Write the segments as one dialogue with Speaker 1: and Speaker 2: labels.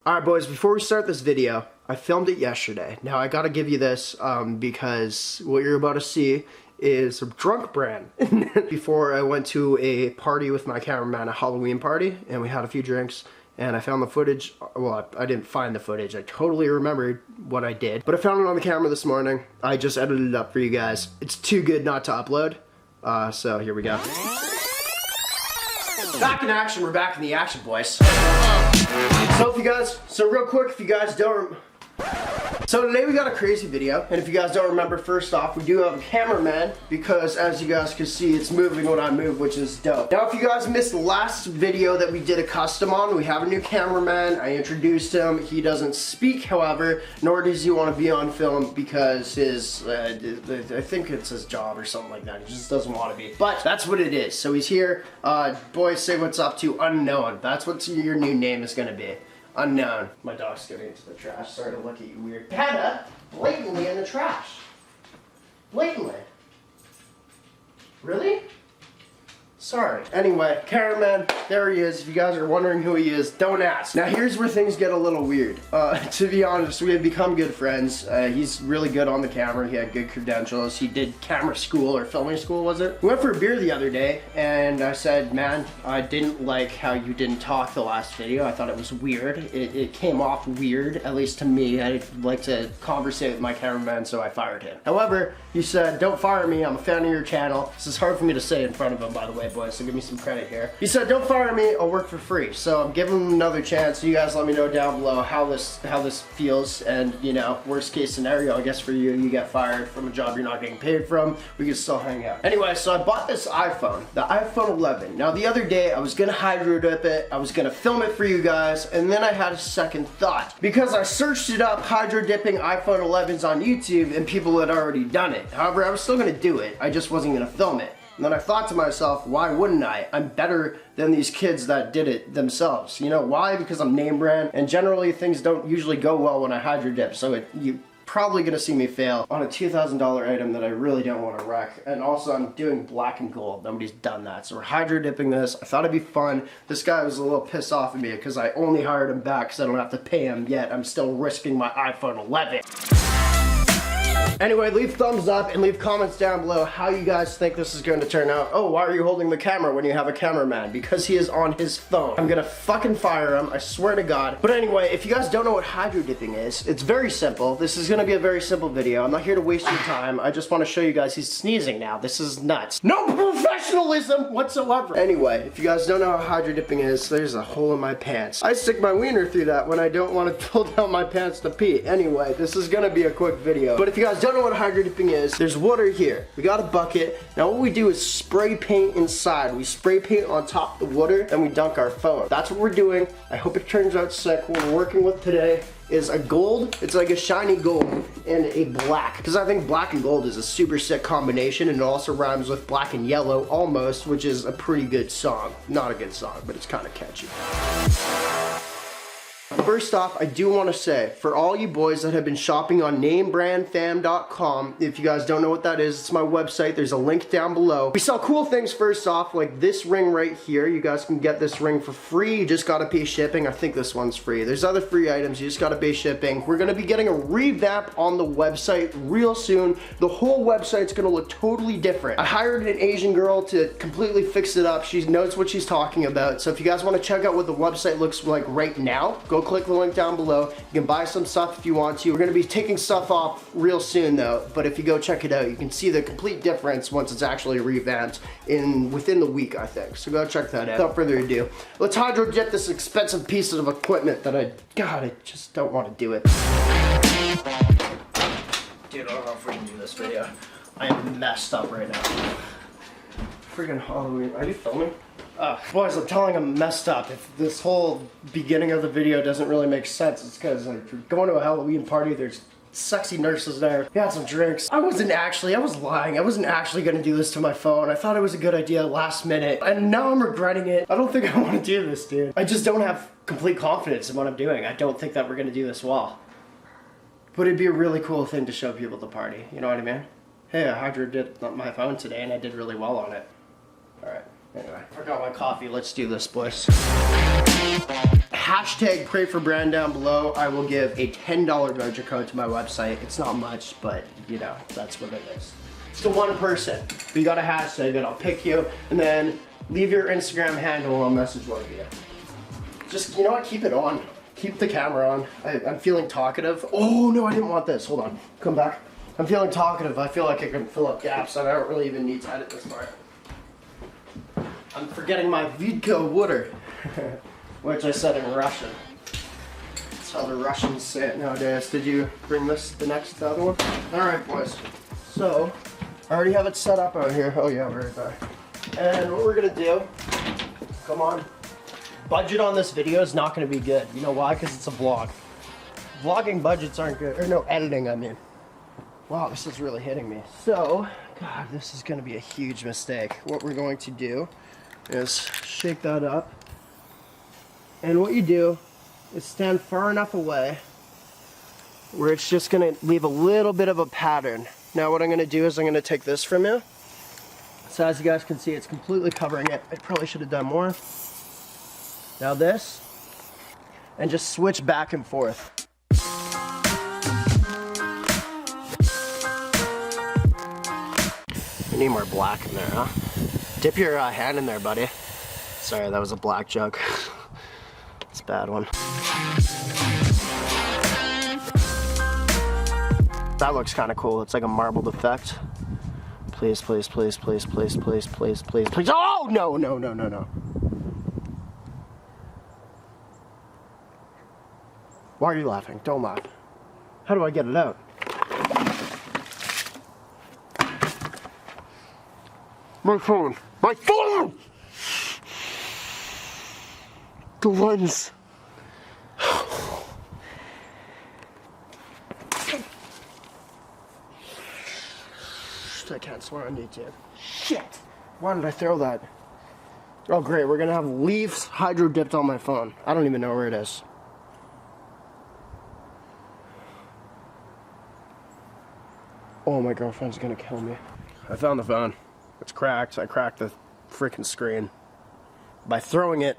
Speaker 1: Alright boys, before we start this video, I filmed it yesterday. Now I gotta give you this because what you're about to see is a drunk Bran. Before I went to a party with my cameraman, a Halloween party, and we had a few drinks, and I found the footage. Well, I didn't find the footage, I totally remembered what I did, but I found it on the camera this morning. I just edited it up for you guys. It's too good not to upload, so here we go. Back in action, we're back in the action, boys. So real quick, if you guys don't, so today we got a crazy video, and if you guys don't remember, first off, we do have a cameraman, because as you guys can see, it's moving when I move, which is dope. Now, if you guys missed the last video that we did a custom on, we have a new cameraman. I introduced him. He doesn't speak, however, nor does he want to be on film because his, I think it's his job or something like that. He just doesn't want to be. But that's what it is. So he's here. Boys, say what's up to Unknown. That's what your new name is going to be. Unknown. My dog's getting into the trash. Sorry to look at you weird. Panda, blatantly in the trash. Blatantly. Really? Sorry. Anyway, cameraman, there he is. If you guys are wondering who he is, don't ask. Now here's where things get a little weird. To be honest, we have become good friends. He's really good on the camera. He had good credentials. He did camera school or filming school, was it? We went for a beer the other day, and I said, man, I didn't like how you didn't talk the last video. I thought it was weird. It came off weird, at least to me. I like to conversate with my cameraman, so I fired him. However, he said, don't fire me. I'm a fan of your channel. This is hard for me to say in front of him, by the way, boys, so give me some credit here. He said, don't fire me, I'll work for free. So I'm giving him another chance. You guys let me know down below how this feels, and you know, worst case scenario, I guess for you, you get fired from a job you're not getting paid from. We can still hang out. Anyway, so I bought this iPhone, the iPhone 11. Now the other day, I was gonna hydro dip it, I was gonna film it for you guys, and then I had a second thought. Because I searched it up, hydro dipping iPhone 11s on YouTube, and people had already done it. However, I was still gonna do it, I just wasn't gonna film it. And then I thought to myself, why wouldn't I? I'm better than these kids that did it themselves. You know why? Because I'm NameBran, and generally things don't usually go well when I hydro dip, so you're probably gonna see me fail on a $2,000 item that I really don't want to wreck. And also I'm doing black and gold. Nobody's done that. So we're hydro dipping this. I thought it'd be fun. This guy was a little pissed off at me because I only hired him back because I don't have to pay him yet. I'm still risking my iPhone 11. Anyway, leave thumbs up and leave comments down below how you guys think this is going to turn out. Oh, why are you holding the camera when you have a cameraman? Because he is on his phone. I'm gonna fucking fire him, I swear to God. But anyway, if you guys don't know what hydro dipping is, it's very simple. This is gonna be a very simple video. I'm not here to waste your time. I just want to show you guys he's sneezing now. This is nuts. No professionalism whatsoever. Anyway, if you guys don't know how hydro dipping is, there's a hole in my pants. I stick my wiener through that when I don't want to pull down my pants to pee. Anyway, this is gonna be a quick video. But if you guys don't know what hydro dipping is, there's water here. We got a bucket. Now what we do is spray paint inside. We spray paint on top of the water and we dunk our phone. That's what we're doing. I hope it turns out sick. What we're working with today is a gold. It's like a shiny gold and a black, because I think black and gold is a super sick combination, and it also rhymes with black and yellow almost, which is a pretty good song. Not a good song, but it's kind of catchy. First off, I do want to say, for all you boys that have been shopping on NameBranFam.com, if you guys don't know what that is, it's my website. There's a link down below. We sell cool things first off, like this ring right here. You guys can get this ring for free. You just gotta pay shipping. I think this one's free. There's other free items. You just gotta pay shipping. We're gonna be getting a revamp on the website real soon. The whole website's gonna look totally different. I hired an Asian girl to completely fix it up. She knows what she's talking about. So if you guys want to check out what the website looks like right now, go click the link down below. You can buy some stuff if you want to. We're going to be taking stuff off real soon though, but if you go check it out, you can see the complete difference once it's actually revamped within the week, I think. So go check that out. Without further ado, let's hydro dip this expensive piece of equipment that I just don't want to do it. Dude, I don't know if we can do this video. I am messed up right now. Freaking Halloween. Are you filming? Boys, I'm telling I'm messed up. If this whole beginning of the video doesn't really make sense, it's because like, you're going to a Halloween party, there's sexy nurses there. We had some drinks. I was lying. I wasn't actually gonna do this to my phone. I thought it was a good idea last minute, and now I'm regretting it. I don't think I want to do this, dude. I just don't have complete confidence in what I'm doing. I don't think that we're gonna do this well. But it'd be a really cool thing to show people at the party, you know what I mean? Hey, I hydro dipped my phone today and I did really well on it. Alright. Anyway, I forgot my coffee. Let's do this, boys. Hashtag pray for Brand down below. I will give a $10 voucher code to my website. It's not much, but you know, that's what it is. It's to one person. But you got a hashtag and I'll pick you, and then leave your Instagram handle and I'll message one of you. Just, you know what, keep it on. Keep the camera on. I'm feeling talkative. Oh no, I didn't want this. Hold on, come back. I'm feeling talkative. I feel like I can fill up gaps and I don't really even need to edit this part. I'm forgetting my Vidko water, which I said in Russian. That's how the Russians say it nowadays. Did you bring the other one? All right, boys. So, I already have it set up out here. Oh yeah, right there. And what we're gonna do, come on. Budget on this video is not gonna be good. You know why? Because it's a vlog. Vlogging budgets aren't good, or no, editing, I mean. Wow, this is really hitting me. So, God, this is gonna be a huge mistake. What we're going to do is shake that up. And what you do is stand far enough away where it's just gonna leave a little bit of a pattern. Now what I'm gonna do is I'm gonna take this from you. So as you guys can see, it's completely covering it. I probably should have done more. Now this, and just switch back and forth. You need more black in there, huh? Dip your hand in there, buddy. Sorry, that was a black joke. It's a bad one. That looks kind of cool. It's like a marbled effect. Please, please, please, please, please, please, please, please, please. Oh, no, no, no, no, no. Why are you laughing? Don't laugh. How do I get it out? My phone. My phone! The lens. I can't swear on YouTube. Shit! Why did I throw that? Oh great, we're gonna have leaves hydro dipped on my phone. I don't even know where it is. Oh, my girlfriend's gonna kill me. I found the phone. It's cracked. I cracked the freaking screen by throwing it.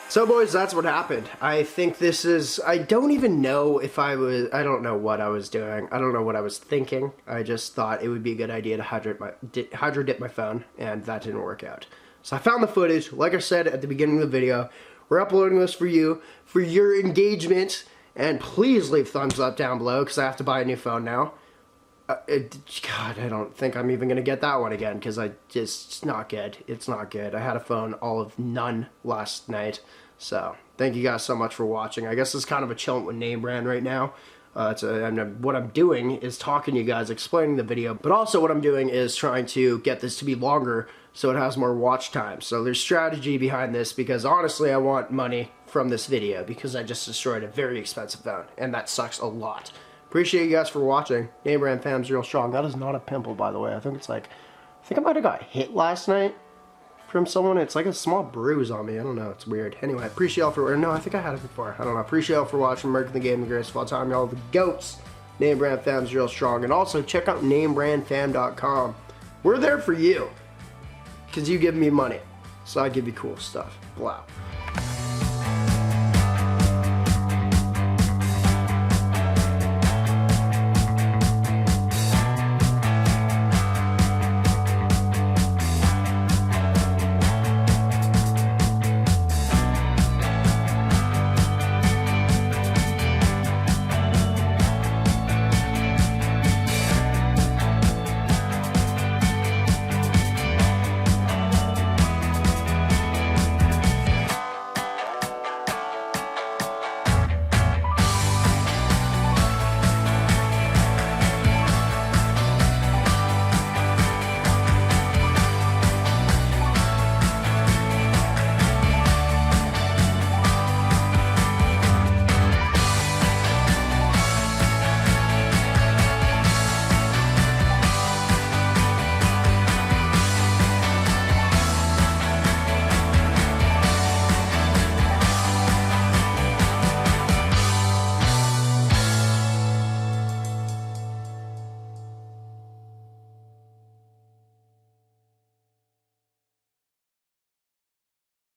Speaker 1: So boys, that's what happened. I think this is, I don't even know if I don't know what I was doing. I don't know what I was thinking. I just thought it would be a good idea to hydro dip my phone, and that didn't work out. So I found the footage. Like I said at the beginning of the video, we're uploading this for you, for your engagement, and please leave thumbs up down below because I have to buy a new phone now. God, I don't think I'm even going to get that one again because it's not good. It's not good. I had a phone all of none last night. So, thank you guys so much for watching. I guess it's kind of a chilling with NameBran right now. And what I'm doing is talking to you guys, explaining the video, but also what I'm doing is trying to get this to be longer so it has more watch time. So there's strategy behind this because honestly I want money from this video because I just destroyed a very expensive phone and that sucks a lot. Appreciate you guys for watching. NameBran fam's real strong. That is not a pimple, by the way. I think I might have got hit last night from someone. It's like a small bruise on me. I don't know. It's weird. Anyway, appreciate y'all for, no, I think I had it before. I don't know. Appreciate y'all for watching. Merc the Game, the greatest of all time. Y'all the goats. NameBran fam's real strong. And also, check out NameBranFam.com. We're there for you. Because you give me money. So I give you cool stuff. Blah.